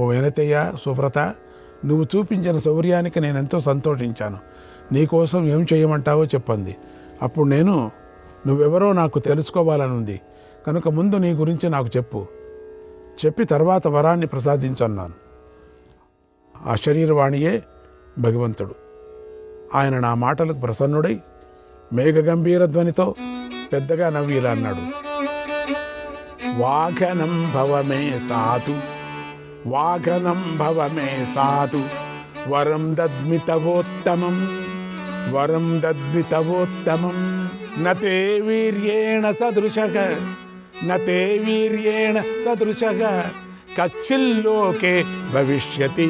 ఓ వినతయ్య, సువ్రత, నువ్వు చూపించిన శౌర్యానికి నేనెంతో సంతోషించాను. నీకోసం ఏం చేయమంటావో చెప్పండి. అప్పుడు నేను నువ్వెవరో నాకు తెలుసుకోవాలని ఉంది కనుక ముందు నీ గురించి నాకు చెప్పి తర్వాత వరాన్ని ప్రసాదించన్నాను. ఆ శరీరవాణియే భగవంతుడు. ఆయన నా మాటలకు ప్రసన్నుడై మేఘగంభీర ధ్వనితో పెద్దగా నవ్వి ఇలా అన్నాడు. వాఘనం భవమే సాధు, వాఘనం భవమే సాధు, వరం దద్మి తవోత్తమం, వరం దద్మి తవోత్తమం. నతే వీర్యేణ సదృశః, నతే వీర్యేణ సదృశః, కచ్చిల్లోకే భవిష్యతి,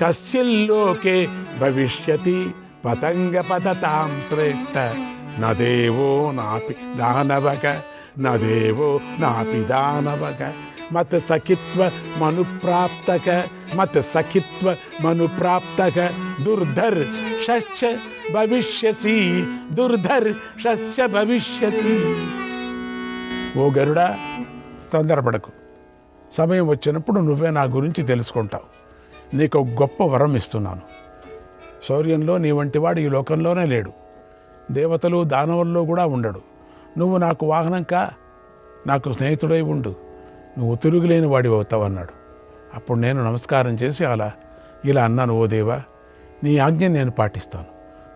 కచ్చిల్లోకే భవిష్యతి. పతంగ పతతాం శ్రేష్ఠ, నదేవో నాపి దానవక, నదేవో నాపి దానవక. మత్ సఖిత్వ మనుప్రాప్తక, మత్ సఖిత్వ మనుప్రాప్తక. దుర్ధర్ షశ్చ భవిష్యసి, దుర్ధర్ షశ్చ భవిష్యసి. ఓ గరుడా, తొందరపడకు. సమయం వచ్చినప్పుడు నువ్వే నా గురించి తెలుసుకుంటావు. నీకు గొప్ప వరం ఇస్తున్నాను. శౌర్యంలో నీ వంటివాడు ఈ లోకంలోనే లేడు. దేవతలు దానవుల్లో కూడా ఉండడు. నువ్వు నాకు వాహనంకా, నాకు స్నేహితుడై ఉండు. నువ్వు తిరుగులేని వాడి అవుతావన్నాడు. అప్పుడు నేను నమస్కారం చేసి ఇలా అన్నాను. ఓ దేవా, నీ ఆజ్ఞ నేను పాటిస్తాను.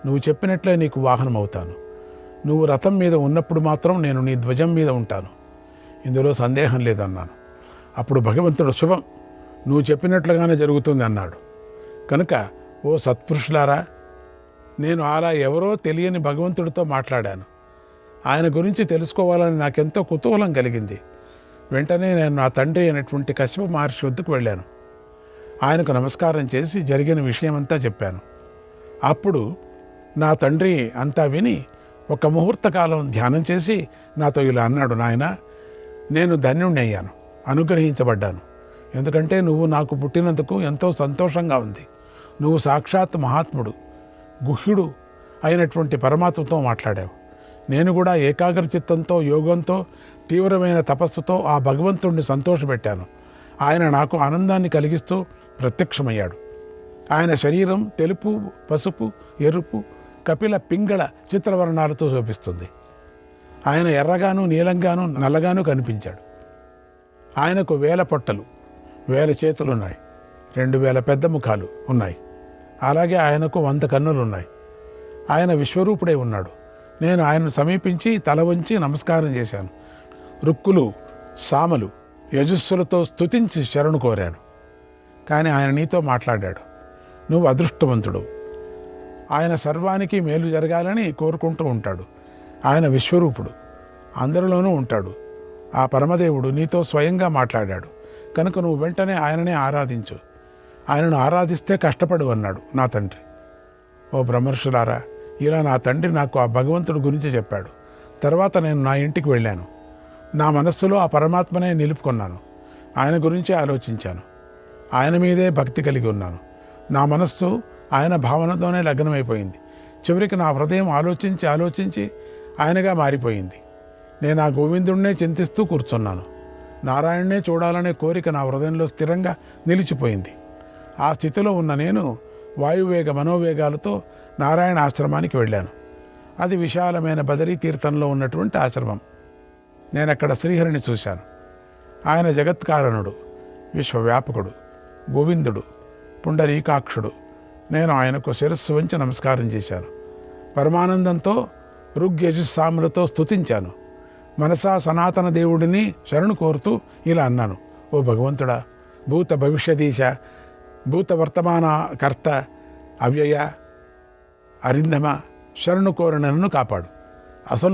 నువ్వు చెప్పినట్లే నీకు వాహనం అవుతాను. నువ్వు రథం మీద ఉన్నప్పుడు మాత్రం నేను నీ ధ్వజం మీద ఉంటాను. ఇందులో సందేహం లేదన్నాను. అప్పుడు భగవంతుడు, శుభం, నువ్వు చెప్పినట్లుగానే జరుగుతుంది అన్నాడు. కనుక ఓ సత్పురుషులారా, నేను ఎవరో తెలియని భగవంతుడితో మాట్లాడాను. ఆయన గురించి తెలుసుకోవాలని నాకెంతో కుతూహలం కలిగింది. వెంటనే నేను నా తండ్రి అయినటువంటి కశ్యప మహర్షి వద్దకు వెళ్ళాను. ఆయనకు నమస్కారం చేసి జరిగిన విషయమంతా చెప్పాను. అప్పుడు నా తండ్రి అంతా విని ఒక ముహూర్తకాలం ధ్యానం చేసి నాతో ఇలా అన్నాడు. నాయనా, నేను ధన్యుణ్ణి అయ్యాను, అనుగ్రహించబడ్డాను. ఎందుకంటే నువ్వు నాకు పుట్టినందుకు ఎంతో సంతోషంగా ఉంది. నువ్వు సాక్షాత్ మహాత్ముడు, గుహ్యుడు అయినటువంటి పరమాత్మతో మాట్లాడావు. నేను కూడా ఏకాగ్ర చిత్తంతో, యోగంతో, తీవ్రమైన తపస్సుతో ఆ భగవంతుడిని సంతోషపెట్టాను. ఆయన నాకు ఆనందాన్ని కలిగిస్తూ ప్రత్యక్షమయ్యాడు. ఆయన శరీరం తెలుపు, పసుపు, ఎరుపు, కపిల, పింగళ చిత్రవర్ణాలతో శోభిస్తుంది. ఆయన ఎర్రగాను, నీలంగాను, నల్లగాను కనిపించాడు. ఆయనకు 1000 పొట్టలు, 1000 చేతులున్నాయి, 2000 పెద్ద ముఖాలు ఉన్నాయి. అలాగే ఆయనకు 100 కన్నులున్నాయి. ఆయన విశ్వరూపుడై ఉన్నాడు. నేను ఆయనను సమీపించి తల వంచి నమస్కారం చేశాను. రుక్కులు, సామలు, యజస్సులతో స్తుతించి శరణు కోరాను. కానీ ఆయన నీతో మాట్లాడాడు. నువ్వు అదృష్టవంతుడు. ఆయన సర్వానికి మేలు జరగాలని కోరుకుంటూ ఉంటాడు. ఆయన విశ్వరూపుడు, అందరిలోనూ ఉంటాడు. ఆ పరమదేవుడు నీతో స్వయంగా మాట్లాడాడు. కనుక నువ్వు వెంటనే ఆయననే ఆరాధించు. ఆయనను ఆరాధిస్తే కష్టపడు అన్నాడు నా తండ్రి. ఓ బ్రహ్మర్షులారా, ఇలా నా తండ్రి నాకు ఆ భగవంతుడి గురించి చెప్పాడు. తర్వాత నేను నా ఇంటికి వెళ్ళాను. నా మనస్సులో ఆ పరమాత్మనే నిలుపుకున్నాను. ఆయన గురించే ఆలోచించాను. ఆయన మీదే భక్తి కలిగి ఉన్నాను. నా మనస్సు ఆయన భావనతోనే లగ్నమైపోయింది. చివరికి నా హృదయం ఆలోచించి ఆయనగా మారిపోయింది. నేను ఆ గోవిందుడినే చింతిస్తూ కూర్చున్నాను. నారాయణనే చూడాలనే కోరిక నా హృదయంలో స్థిరంగా నిలిచిపోయింది. ఆ స్థితిలో ఉన్న నేను వాయువేగ మనోవేగాలతో నారాయణ ఆశ్రమానికి వెళ్ళాను. అది విశాలమైన బదరీ తీర్థంలో ఉన్నటువంటి ఆశ్రమం. నేను అక్కడ శ్రీహరిని చూశాను. ఆయన జగత్కారణుడు, విశ్వవ్యాపకుడు, గోవిందుడు, పుండరీకాక్షుడు. నేను ఆయనకు శిరస్సు వంచి నమస్కారం చేశాను. పరమానందంతో ఋగ్యజుస్సాములతో స్తుతించాను. మనసా సనాతన దేవుడిని శరణు కోరుతూ ఇలా అన్నాను. ఓ భగవంతుడా, భూత భవిష్యదీశ, భూత వర్తమాన కర్త, అవ్యయ, అరిందమ, శరణు కోరిన నన్ను కాపాడు. అసలు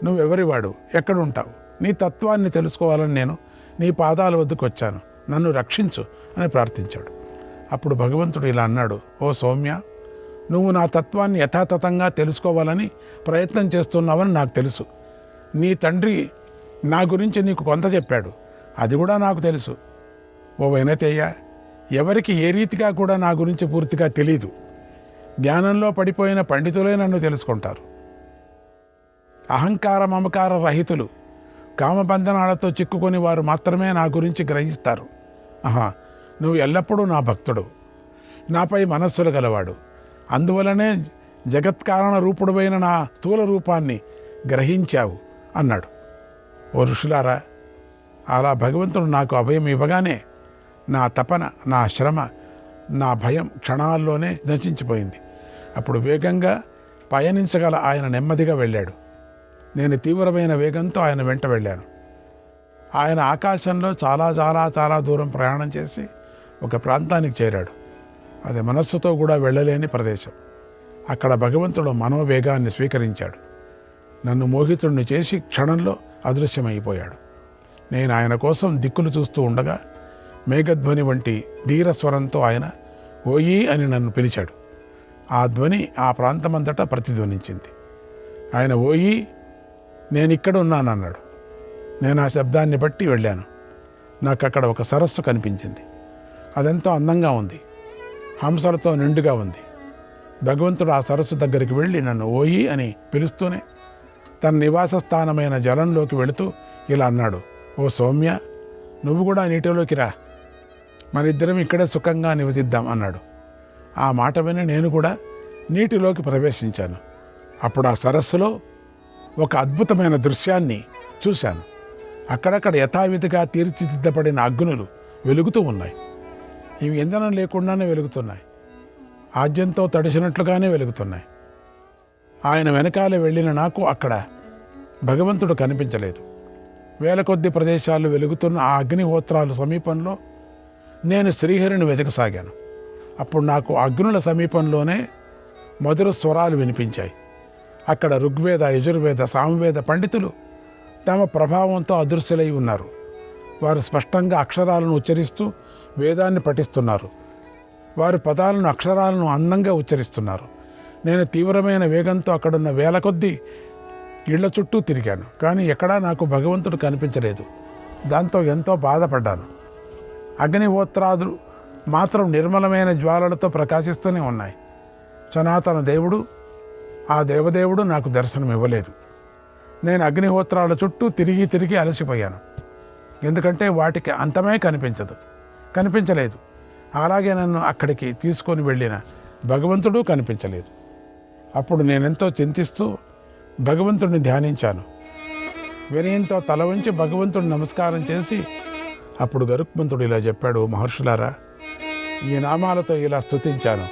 నువ్వెవరివాడు, ఎక్కడుంటావు? నీ తత్వాన్ని తెలుసుకోవాలని నేను నీ పాదాల వద్దకు వచ్చాను. నన్ను రక్షించు అని ప్రార్థించాడు. అప్పుడు భగవంతుడు ఇలా అన్నాడు. ఓ సౌమ్య, నువ్వు నా తత్వాన్ని యథాతథంగా తెలుసుకోవాలని ప్రయత్నం చేస్తున్నావని నాకు తెలుసు. నీ తండ్రి నా గురించి నీకు కొంత చెప్పాడు, అది కూడా నాకు తెలుసు. ఓ వినతయ్య, ఎవరికి ఏ రీతిగా కూడా నా గురించి పూర్తిగా తెలీదు. జ్ఞానంలో పడిపోయిన పండితులే నన్ను తెలుసుకుంటారు. అహంకార మమకార రహితులు, కామబంధనాలతో చిక్కుకొని వారు మాత్రమే నా గురించి గ్రహిస్తారు. నువ్వు ఎల్లప్పుడూ నా భక్తుడు, నాపై మనస్సులు గలవాడు, అందువలనే జగత్కారణ రూపుడువైన నా స్థూల రూపాన్ని గ్రహించావు అన్నాడు. ఓ ఋషులారా, అలా భగవంతుడు నాకు అభయం ఇవ్వగానే నా తపన, నా శ్రమ, నా భయం క్షణాల్లోనే నశించిపోయింది. అప్పుడు వేగంగా పయనించగల ఆయన నెమ్మదిగా వెళ్ళాడు. నేను తీవ్రమైన వేగంతో ఆయన వెంట వెళ్ళాను. ఆయన ఆకాశంలో చాలా చాలా చాలా దూరం ప్రయాణం చేసి ఒక ప్రాంతానికి చేరాడు. అది మనస్సుతో కూడా వెళ్ళలేని ప్రదేశం. అక్కడ భగవంతుడు మనోవేగాన్ని స్వీకరించాడు. నన్ను మోహితుడిని చేసి క్షణంలో అదృశ్యమైపోయాడు. నేను ఆయన కోసం దిక్కులు చూస్తూ ఉండగా మేఘధ్వని వంటి ధీరస్వరంతో ఆయన ఓయి అని నన్ను పిలిచాడు. ఆ ధ్వని ఆ ప్రాంతమంతటా ప్రతిధ్వనించింది. ఆయన ఓయి, నేనిక్కడ ఉన్నానన్నాడు. నేను ఆ శబ్దాన్ని బట్టి వెళ్ళాను. నాకు అక్కడ ఒక సరస్సు కనిపించింది. అదెంతో అందంగా ఉంది, హంసలతో నిండుగా ఉంది. భగవంతుడు ఆ సరస్సు దగ్గరికి వెళ్ళి నన్ను ఓయి అని పిలుస్తూనే తన నివాస స్థానమైన జలంలోకి వెళుతూ ఇలా అన్నాడు, ఓ సౌమ్య, నువ్వు కూడా నీటిలోకి రా, మనిద్దరం ఇక్కడే సుఖంగా నివసిద్దాం అన్నాడు. ఆ మాట విని నేను కూడా నీటిలోకి ప్రవేశించాను. అప్పుడు ఆ సరస్సులో ఒక అద్భుతమైన దృశ్యాన్ని చూశాను. అక్కడక్కడ యథావిధిగా తీర్చిదిద్దబడిన అగ్నులు వెలుగుతూ ఉన్నాయి. ఇవి ఇంధనం లేకుండానే వెలుగుతున్నాయి, ఆజ్యంతో తడిసినట్లుగానే వెలుగుతున్నాయి. ఆయన వెనకాల వెళ్ళిన నాకు అక్కడ భగవంతుడు కనిపించలేదు. వేల కొద్ది ప్రదేశాలు వెలుగుతున్న ఆ అగ్నిహోత్రాలు సమీపంలో నేను శ్రీహరిని వెతకసాగాను. అప్పుడు నాకు అగ్నుల సమీపంలోనే మధుర స్వరాలు వినిపించాయి. అక్కడ ఋగ్వేద, యజుర్వేద, సామవేద పండితులు తమ ప్రభావంతో అదృశ్యులై ఉన్నారు. వారు స్పష్టంగా అక్షరాలను ఉచ్చరిస్తూ వేదాన్ని పఠిస్తున్నారు. వారి పదాలను, అక్షరాలను అందంగా ఉచ్చరిస్తున్నారు. నేను తీవ్రమైన వేగంతో అక్కడున్న వేల కొద్దీ ఇళ్ల చుట్టూ తిరిగాను, కానీ ఎక్కడా నాకు భగవంతుడు కనిపించలేదు. దాంతో ఎంతో బాధపడ్డాను. అగ్నిహోత్రాదులు మాత్రం నిర్మలమైన జ్వాలలతో ప్రకాశిస్తూనే ఉన్నాయి. సనాతన దేవుడు, ఆ దేవదేవుడు నాకు దర్శనం ఇవ్వలేదు. నేను అగ్నిహోత్రాల చుట్టూ తిరిగి తిరిగి అలసిపోయాను. ఎందుకంటే వాటికి అంతమే కనిపించలేదు. అలాగే నన్ను అక్కడికి తీసుకొని వెళ్ళిన భగవంతుడు కనిపించలేదు. అప్పుడు నేనెంతో చింతిస్తూ భగవంతుడిని ధ్యానించాను. వినయంతో తల వంచి భగవంతుడిని నమస్కారం చేసి అప్పుడు గరుత్మంతుడు ఇలా చెప్పాడు, మహర్షులారా, ఈ నామాలతో ఇలా స్తుతించాను.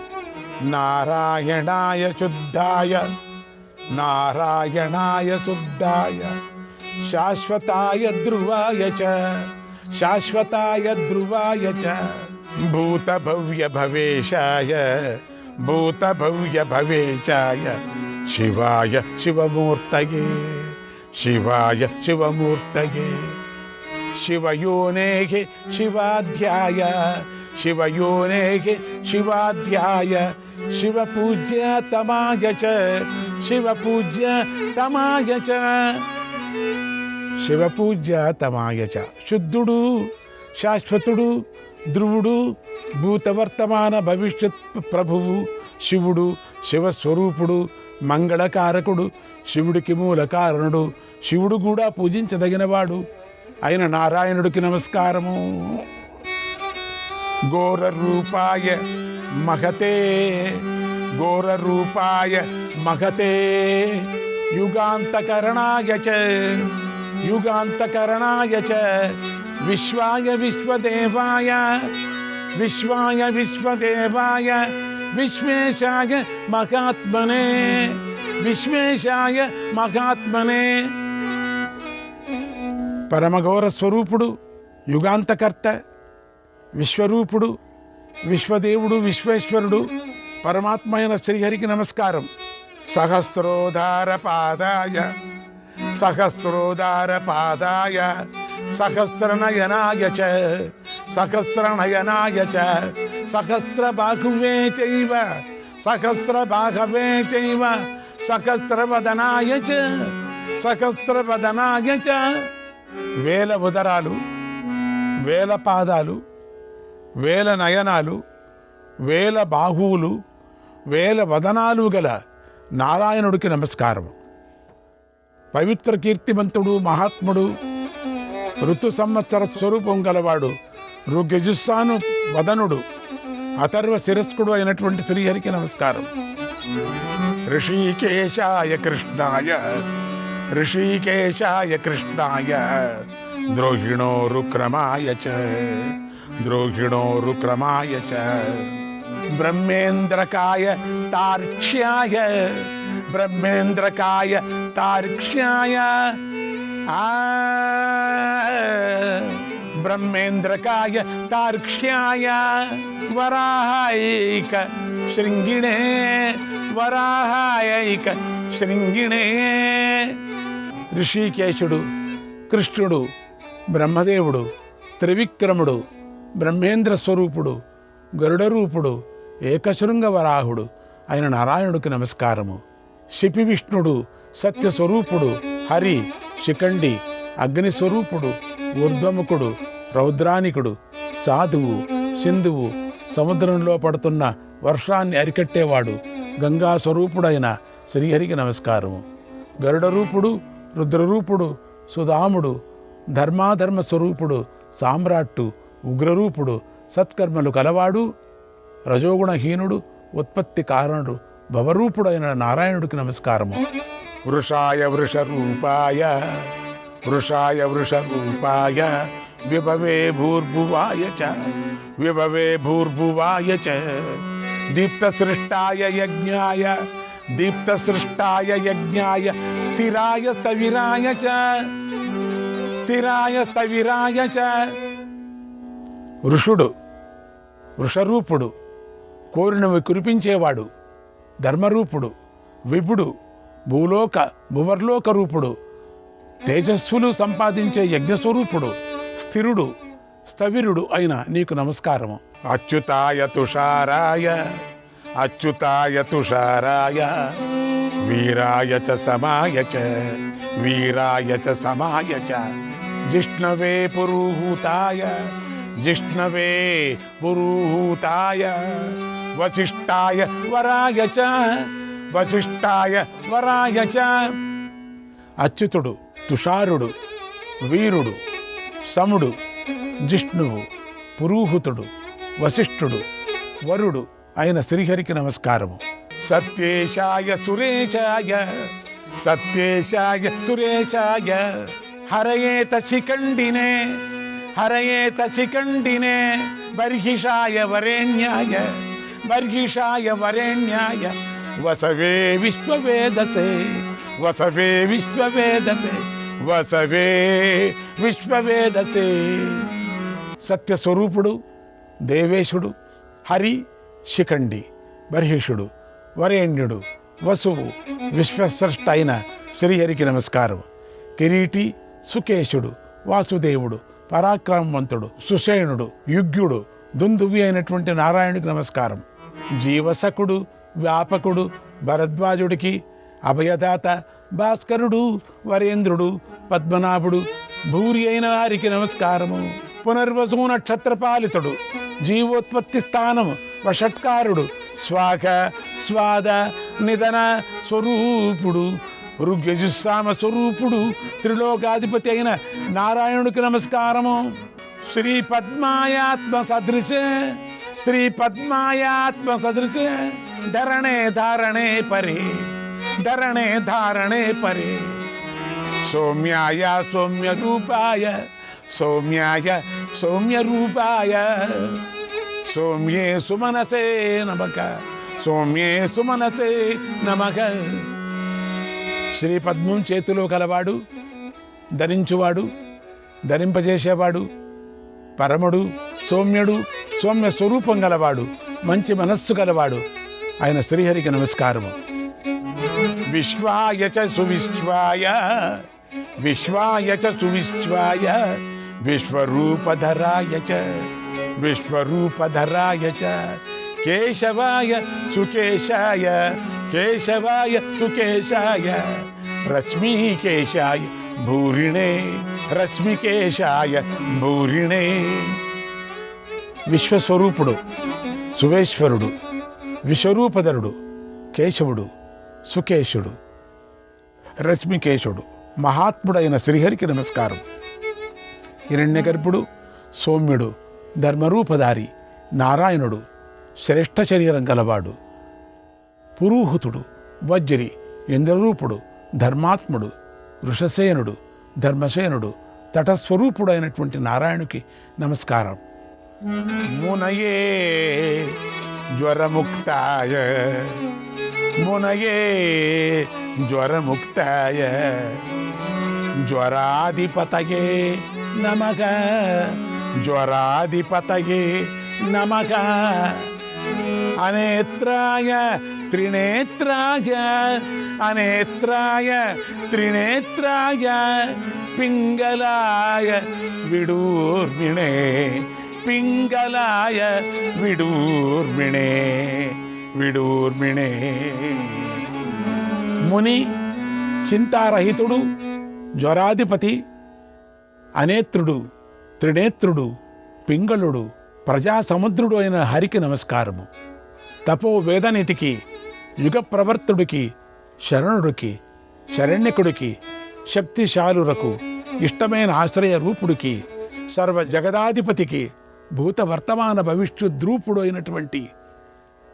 నారాయణాయ శుద్ధాయ, నారాయణాయ శుద్ధాయ, శాశ్వతాయ ధ్రువాయ చ, శాశ్వతాయ ధ్రువాయ చ, భూతభవ్య భవేశాయ, భూతభవ్య భవేశాయ, శివాయ శివమూర్తయే, శివాయ శివమూర్తయే, శివయోనేః శివాధ్యాయ, శివయోనేః శివాధ్యాయ, శివపూజ్యతమాయ చ, శివపూజ్యతమాయ చ, శివపూజ్యతమాయ చ. శుద్ధుడు, శాశ్వతుడు, ధ్రువుడు, భూతవర్తమాన భవిష్యత్ ప్రభువు శివుడు, శివస్వరూపుడు, మంగళకారకుడు, శివుడికి మూల కారణుడు, శివుడు కూడా పూజించదగినవాడు అయిన నారాయణుడికి నమస్కారము. ఘోర రూపాయ మహతే, ఘోర రూపాయ మహతే, యుగాంతకరణాయ చ, యుగాంతకరణాయ చ, విశ్వాయ విశ్వదేవాయ, విశ్వాయ విశ్వదేవాయ, విశ్వేశాయ మహాత్మనే, విశ్వేశాయ మహాత్మనే. పరమఘోర స్వరూపుడు, యుగాంతకర్త, విశ్వరూపుడు, విశ్వదేవుడు, విశ్వేశ్వరుడు, పరమాత్మ అయిన శ్రీహరికి నమస్కారం. సహస్రోదార పాదాయ, సహస్రోదార పాదాయ, సహస్రనయనాయ చ, సహస్రనయనాయ చ, సహస్రబాహువే చైవ, సహస్రబాహవే చైవ, సహస్రవదనాయ చ, సహస్రవదనాయ చ. వేల ఉదరాలు, వేల పాదాలు, వేల నయనాలు, వేల బాహువులు, వేల వదనాలు గల నారాయణుడికి నమస్కారం. పవిత్ర కీర్తిమంతుడు, మహాత్ముడు, ఋతు సంవత్సర స్వరూపం గలవాడు ఋగ్యజుస్సాను వదనుడు అథర్వ శిరస్కుడు అయినటువంటి శ్రీహరికి నమస్కారం. ఋషికేశాయ కృష్ణాయ ఋషికేశాయ కృష్ణాయ ద్రోహిణోరుక్రమాయ చ ద్రోహిణోరుక్రమాయ చ బ్రహ్మేంద్రకాయ తార్క్ష్యాయ బ్రహ్మేంద్రకాయ తార్క్ష్యాయ బ్రహ్మేంద్రకాయ తార్క్ష్యాయ వరాహైక శృంగిణే వరాహైక శృంగిణే. ఋషికేశుడు కృష్ణుడు బ్రహ్మదేవుడు త్రివిక్రముడు బ్రహ్మేంద్ర స్వరూపుడు గరుడరూపుడు ఏకశృంగ వరాహుడు అయిన నారాయణుడికి నమస్కారము. శిపి విష్ణుడు సత్యస్వరూపుడు హరి శిఖండి అగ్నిస్వరూపుడు ఊర్ధ్వముఖుడు రౌద్రానికుడు సాధువు సింధువు సముద్రంలో పడుతున్న వర్షాన్ని అరికట్టేవాడు గంగా స్వరూపుడైన శ్రీహరికి నమస్కారము. గరుడరూపుడు రుద్రరూపుడు సుధాముడు ధర్మాధర్మ స్వరూపుడు సామ్రాట్టు ఉగ్రరూపుడు సత్కర్మలు కలవాడు రజోగుణహీనుడు ఉత్పత్తి కారణుడు భవరూపుడైన నారాయణుడికి నమస్కారము. వృషాయ వృషరూపాయ వృషాయ వృషరూపాయ విభవే భూర్భువాయ చ విభవే భూర్భువాయ చ దీప్తసృష్టాయ యజ్ఞాయ దీప్తసృష్టాయ యజ్ఞాయ స్థిరాయ స్థవిరాయ చ స్థిరాయ స్థవిరాయ చ. వృషుడు వృషరూపుడు కోరినవి కురిపించేవాడు ధర్మరూపుడు విభుడు భువర్లోక రూపుడు తేజస్సులు సంపాదించే యజ్ఞస్వరూపుడు స్థిరుడు స్థవిరుడు అయిన నీకు నమస్కారము. అచ్యుతాయ తుషారాయ అచ్యుతాయ తుషారాయ వీరాయ చ సమాయ చ వీరాయ చ సమాయ చ జిష్ణవే పురుహూతాయ జిష్ణవే పురుహూతాయ వశిష్ఠాయ వరాయ చ వశిష్ఠాయ వరాయ చ. అచ్యుతుడు తుషారుడు వీరుడు సముడు జిష్ణువు పురూహుతుడు వశిష్ఠుడు వరుడు అయిన శ్రీహరికి నమస్కారము. సత్యేశాయ సురేశాయ సత్యేశాయ సురేశాయ హరయేత శిఖండినే హరయేత శిఖండినే బర్హిషాయ వరేణ్యాయ బర్హిషాయ వరేణ్యాయ వసవే విశ్వవేదసే వసవే విశ్వవేదసే వసవే విశ్వవేదసే. సత్యస్వరూపుడు దేవేశుడు హరి శిఖండి బర్హిషుడు వరేణ్యుడు వసువు విశ్వస్రష్ట అయిన శ్రీహరికి నమస్కారం. కిరీటి సుకేశుడు వాసుదేవుడు పరాక్రమవంతుడు సుషేణుడు యుగ్యుడు దుందువి అయినటువంటి నారాయణుడికి నమస్కారం. జీవసకుడు వ్యాపకుడు భరద్వాజుడికి అభయదాత భాస్కరుడు వరేంద్రుడు పద్మనాభుడు భూరి అయిన వారికి నమస్కారము. పునర్వసు నక్షత్రపాలితుడు జీవోత్పత్తి స్థానము వషట్కారుడు స్వాక స్వాద నిధన స్వరూపుడు ఋగ్యజుస్సామ స్వరూపుడు త్రిలోకాధిపతి అయిన నారాయణుడికి నమస్కారము. శ్రీ పద్మాయాత్మ సదృశ శ్రీ పద్మాయాత్మ సదృశ ధరణే ధారణే పరే ధరణే ధారణే పరే సౌమ్యాయ సౌమ్య రూపాయ సౌమ్యాయ సౌమ్య రూపాయ సౌమ్యే సుమనసే నమః సౌమ్యే సుమనసే నమః. శ్రీ పద్మం చేతిలో కలవాడు ధరించువాడు ధరింపజేసేవాడు పరముడు సౌమ్యుడు సౌమ్య స్వరూపం గలవాడు మంచి మనస్సు గలవాడు ఆయన శ్రీహరికి నమస్కారము. విశ్వాయ చ సువిశ్వాయ విశ్వాయ చ సువిశ్వాయ విశ్వరూపధరాయ చ విశ్వరూపధరాయ చ కేశవాయ సుకేశాయ కేశవాయ సుకేశాయ రశ్మీకేశాయ భూరిణే రశ్మికేశాయ భూరిణే. విశ్వస్వరూపుడు సువేశ్వరుడు విశ్వరూపధరుడు కేశవుడు సుకేశుడు రశ్మికేశుడు మహాత్ముడైన శ్రీహరికి నమస్కారం. హిరణ్యగర్భుడు సౌమ్యుడు ధర్మరూపధారి నారాయణుడు శ్రేష్ఠ శరీరం గలవాడు. పురూహుతుడు వజ్రి ఇంద్రరూపుడు ధర్మాత్ముడు వృషసేనుడు ధర్మసేనుడు తటస్వరూపుడు అయినటువంటి నారాయణుకి నమస్కారం. మునయే జ్వరముక్తాయ మునయే జ్వరముక్తాయ జ్వరాధిపతయే నమః జ్వరాధిపతయే నమః అనేత్రాయ త్రినేత్రాయ అనేత్రాయ త్రినేత్రాయ పింగళాయ విడూర్మిణే పింగళాయ విడూర్మిణే విడూర్మిణే. ముని చింతారహితుడు జ్వరాధిపతి అనేత్రుడు త్రినేత్రుడు పింగళుడు ప్రజాసముద్రుడు అయిన హరికి నమస్కారము. తపో వేదనిధికి యుగ ప్రవర్తుడికి శరణుడికి శరణ్యకుడికి శక్తిశాలురకు ఇష్టమైన ఆశ్రయ రూపుడికి సర్వ జగదాధిపతికి భూత వర్తమాన భవిష్యుద్రూపుడు అయినటువంటి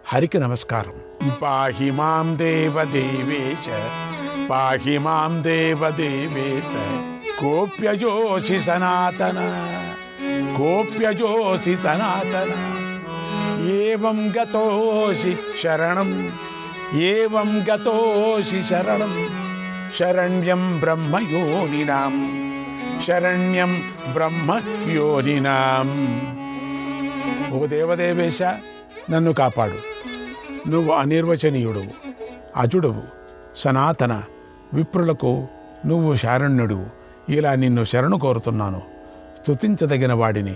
హరికి నమస్కారం. పాహి మాం దేవదేవేశ పాహి మాం దేవదేవేశ కోప్యజోషి సనాతన కోప్యజోషి సనాతన ఏవం గతోషి శరణం ఏవం గతోషి శరణం శరణ్యం బ్రహ్మయోనినాం శరణ్యం బ్రహ్మయోనినాం. ఓ దేవదేవేశ, నన్ను కాపాడు. నువ్వు అనిర్వచనీయుడువు, అజుడువు, సనాతన విప్రులకు నువ్వు శరణ్యుడువు. ఇలా నిన్ను శరణు కోరుతున్నాను. స్తుతించదగిన వాడిని.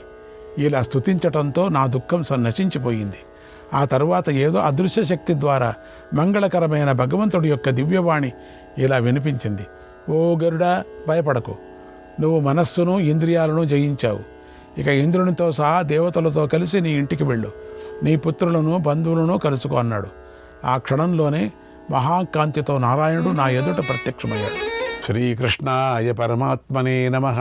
ఇలా స్తుతించటంతో నా దుఃఖం నశించిపోయింది. ఆ తరువాత ఏదో అదృశ్య శక్తి ద్వారా మంగళకరమైన భగవంతుడి యొక్క దివ్యవాణి ఇలా వినిపించింది. ఓ గరుడా, భయపడకు. నువ్వు మనస్సును ఇంద్రియాలను జయించావు. ఇక ఇంద్రునితో సహా దేవతలతో కలిసి నీ ఇంటికి వెళ్ళు. నీ పుత్రులను బంధువులను కలుసుకో అన్నాడు. ఆ క్షణంలోనే మహాకాంతితో నారాయణుడు నా ఎదుట ప్రత్యక్షమయ్యాడు. శ్రీకృష్ణాయ పరమాత్మనే నమః.